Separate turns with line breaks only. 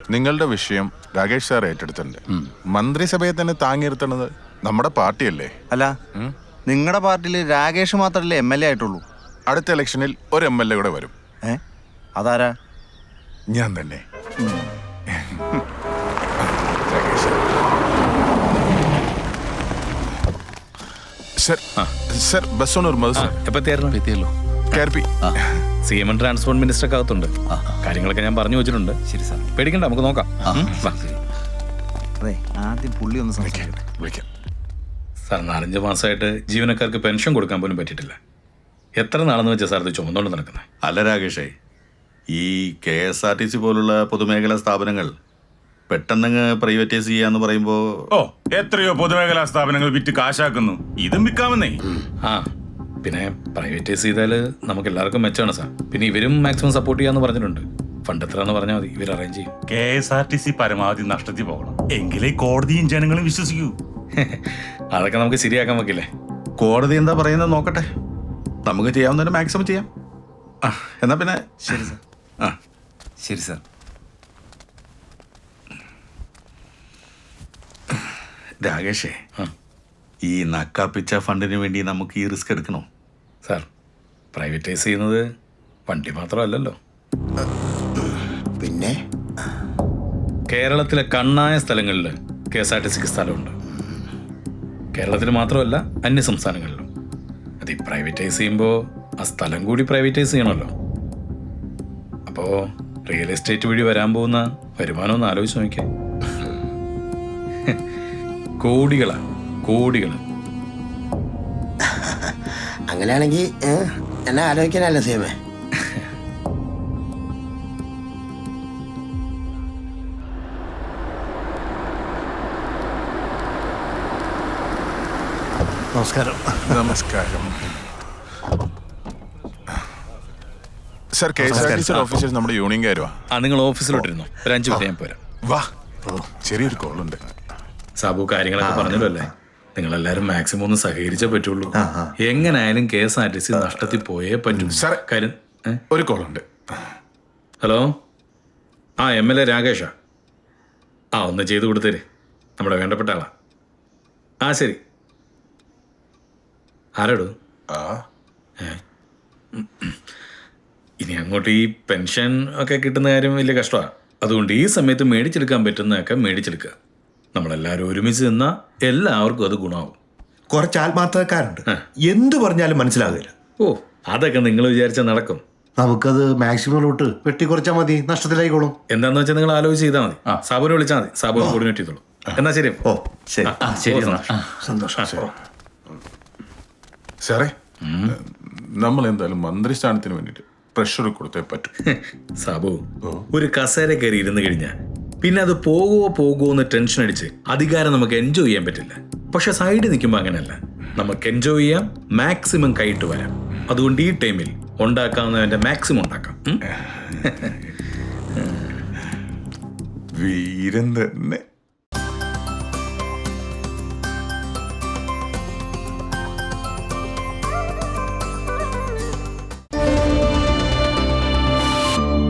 നിങ്ങളുടെ വിഷയം രാകേഷ് സാർ ഏറ്റെടുത്തിട്ടുണ്ട്. മന്ത്രിസഭയെ തന്നെ താങ്ങി നിർത്തുന്നത് നമ്മുടെ പാർട്ടിയല്ലേ?
അല്ല, നിങ്ങളുടെ പാർട്ടിയിൽ രാകേഷ് മാത്രമല്ലേ MLA ആയിട്ടുള്ളൂ?
അടുത്ത ഇലക്ഷനിൽ ഒരു MLA കൂടെ വരും.
അതാരാ?
ഞാൻ തന്നെ. Sir bus owner
CM transport minister ഒക്കെ അകത്തുണ്ട്. കാര്യങ്ങളൊക്കെ ഞാൻ പറഞ്ഞു വെച്ചിട്ടുണ്ട്.
ശരി സാർ,
പേടിക്കണ്ട, നമുക്ക് നോക്കാം.
അതെ, ആദ്യം പുള്ളി ഒന്ന് സംസാരിക്കട്ടെ.
വിളിക്കാം.
സാർ, 4-5 മാസമായിട്ട് ജീവനക്കാർക്ക് പെൻഷൻ കൊടുക്കാൻ പോലും പറ്റിയിട്ടില്ല. എത്ര നാളെന്ന് വെച്ചാൽ സാർ ഇത് ചുമന്നുകൊണ്ട് നടക്കുന്നത്?
അല്ല രാകേഷേ, ഈ KSRTC പോലുള്ള പൊതുമേഖലാ സ്ഥാപനങ്ങൾ പെട്ടെന്ന് പ്രൈവറ്റൈസ് ചെയ്യാന്ന് പറയുമ്പോ
എത്രയോ പൊതുമേഖലാ സ്ഥാപനങ്ങൾ വിറ്റ് കാശാക്കുന്നു. ഇതും വിൽക്കാമെന്നേ.
പിന്നെ പ്രൈവറ്റൈസ് ചെയ്താൽ നമുക്ക് എല്ലാവർക്കും മെച്ചമാണ് സാർ. പിന്നെ ഇവരും മാക്സിമം സപ്പോർട്ട് ചെയ്യാന്ന് പറഞ്ഞിട്ടുണ്ട്. ഫണ്ട് എത്രയാന്ന് പറഞ്ഞാൽ മതി, ഇവർ അറേഞ്ച് ചെയ്യും.
KSRTC പരമാവധി നഷ്ടത്തിൽ പോകണം, എങ്കിലേ കോടതിയും ജനങ്ങളും വിശ്വസിക്കൂ.
അതൊക്കെ നമുക്ക് ശരിയാക്കാൻ വെക്കില്ലേ?
കോടതി എന്താ പറയുന്നത് നോക്കട്ടെ, നമുക്ക് ചെയ്യാവുന്നതിന് മാക്സിമം ചെയ്യാം. എന്നാ പിന്നെ
ശരി സാർ. ശരി സാർ.
രാകേഷേ, ഈ നക്കാപ്പിച്ച ഫണ്ടിന് വേണ്ടി നമുക്ക് ഈ റിസ്ക് എടുക്കണോ?
സാർ, പ്രൈവറ്റൈസ് ചെയ്യുന്നത് വണ്ടി മാത്രമല്ലല്ലോ.
പിന്നെ
കേരളത്തിലെ കണ്ണായ സ്ഥലങ്ങളിൽ KSRTCക്ക് സ്ഥലമുണ്ട്. കേരളത്തിൽ മാത്രമല്ല, അന്യ സംസ്ഥാനങ്ങളിലും. അത് ഈ പ്രൈവറ്റൈസ് ചെയ്യുമ്പോൾ ആ സ്ഥലം കൂടി പ്രൈവറ്റൈസ് ചെയ്യണമല്ലോ. അപ്പോൾ റിയൽ എസ്റ്റേറ്റ് വഴി വരാൻ പോകുന്ന വരുമാനം ഒന്ന് ആലോചിച്ച് നോക്കിയേ. കോടികളാണ്, കോടികൾ.
അങ്ങനെയാണെങ്കിൽ എന്നെ ആലോചിക്കാനല്ല സേമേ.
നമസ്കാരം.
നമസ്കാരം സർ. KSRTC ഓഫീസിൽ നമ്മുടെ യൂണിയൻകാരുവാ.
നിങ്ങൾ ഓഫീസിലോട്ടിരുന്നോ? ഒരു 5 മിനിറ്റ് ഞാൻ പോരാം.
വാ, ചെറിയൊരു കോളുണ്ട്.
സാബു, കാര്യങ്ങളൊക്കെ പറഞ്ഞല്ലോ അല്ലേ? നിങ്ങളെല്ലാരും മാക്സിമം ഒന്ന് സഹകരിച്ചേ പറ്റുള്ളൂ. എങ്ങനായാലും KSRTC നഷ്ടത്തിൽ പോയേ പറ്റും. കാര്യം
ഒരു കോളുണ്ട്.
Hello, MLA രാകേഷാ? ഒന്ന് ചെയ്തു കൊടുത്തേര്, നമ്മുടെ വേണ്ടപ്പെട്ട ആളാ. ശരി. ആരാടൂ? ഇനി അങ്ങോട്ട് ഈ പെൻഷൻ ഒക്കെ കിട്ടുന്ന കാര്യം വലിയ കഷ്ടമാണ്. അതുകൊണ്ട് ഈ സമയത്ത് മേടിച്ചെടുക്കാൻ പറ്റുന്നതൊക്കെ മേടിച്ചെടുക്കുക. നമ്മളെല്ലാവരും ഒരുമിച്ച് നിന്നാൽ എല്ലാവർക്കും അത് ഗുണമാവും.
കുറച്ച് ആത്മാർത്ഥക്കാരുണ്ട്, എന്തു പറഞ്ഞാലും മനസ്സിലാകില്ല.
അതൊക്കെ നിങ്ങൾ വിചാരിച്ചാൽ നടക്കും.
നമുക്കത് മാക്സിമം വെട്ടിക്കുറച്ചാൽ മതി, നഷ്ടത്തിലായിക്കോളും.
എന്താന്ന് വെച്ചാൽ നിങ്ങൾ ആലോചിച്ച് ചെയ്താൽ മതി. സാബുവിനെ വിളിച്ചാൽ മതി, സാബു കോർഡിനേറ്റ് ചെയ്തോളൂ. എന്നാ ശരി.
ശരി, സന്തോഷം.
സാറേ, നമ്മൾ എന്തായാലും മന്ത്രി സ്ഥാനത്തിന് വേണ്ടിട്ട് പ്രഷർ കൊടുത്തേ പറ്റും.
സാബു, ഒരു കസേര കയറി ഇരുന്ന് കഴിഞ്ഞാൽ പിന്നെ അത് പോകുമോ എന്ന് ടെൻഷൻ അടിച്ച് അധികാരം നമുക്ക് എൻജോയ് ചെയ്യാൻ പറ്റില്ല. പക്ഷെ സൈഡിൽ നിൽക്കുമ്പോൾ അങ്ങനെയല്ല, നമുക്ക് എൻജോയ് ചെയ്യാം, മാക്സിമം കൈയിട്ട് വരാം. അതുകൊണ്ട് ഈ ടൈമിൽ ഉണ്ടാക്കാവുന്നതിന്റെ മാക്സിമം ഉണ്ടാക്കാം.
വീരൻ തന്നെ.